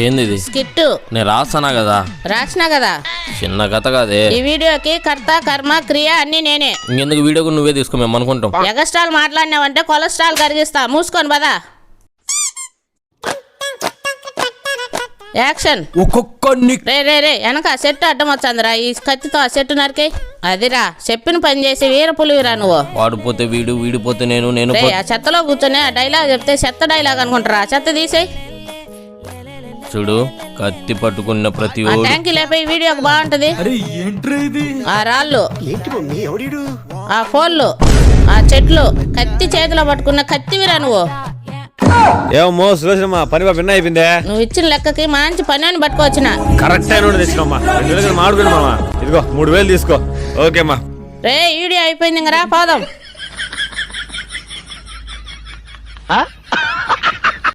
ఏంది ఇది? స్కిట్. నేను రాస్తానా కదా. రాసినా కదా. చిన్న కథ కాదే. ఈ వీడియోకి కర్త కర్మ క్రియ అన్ని నేనే. ఇంకెందుకు వీడియో కూడా నువ్వే తీసుకో, మేము అనుకుంటాం. ఎగస్ట్రాల్ మాట్లాడినావంటే కొలెస్ట్రాల్ కరిగిస్తా. మూసుకొని పదా. యాక్షన్. ఒక్కొక్కడిని రే వెనక సెట్ అడ్డం వచ్చిందిరా. ఈ కత్తితో ఆ సెట్ నరికే. అదిరా చెప్పిన పని చేసి వీర పులివిరా నువ్వు. వాడిపోతే వీడు, వీడిపోతే నేను, నేను ఆ చెత్తలో కూర్చొని ఆ డైలాగ్ చెప్తే చెత్త డైలాగ్ అనుకుంటారా. చెత్త తీసేయి. చూడు, కత్తి పట్టుకున్న ప్రతి ఆ ట్యాంకీ లేపై వీడియోకి బాగుంటది. ఆ రాళ్ళు, ఆ ఫోన్లు, ఆ చెట్లు, కత్తి చేతిలో పట్టుకున్న కత్తివిరా నువ్వు. ఏమో సురేషమ్మా, పని విన్న అయిపోయిందే. నువ్వు ఇచ్చిన లెక్కకి మంచి పని అని పట్టుకోవచ్చిన. కరెక్ట్ అయిన తెచ్చినమ్మా. 2 వేలు మాడుకున్నామా. ఇదిగో 3000 తీసుకో. ఓకేమ్మా. రే వీడియో అయిపోయింది, ఇంకా రా పోదాం.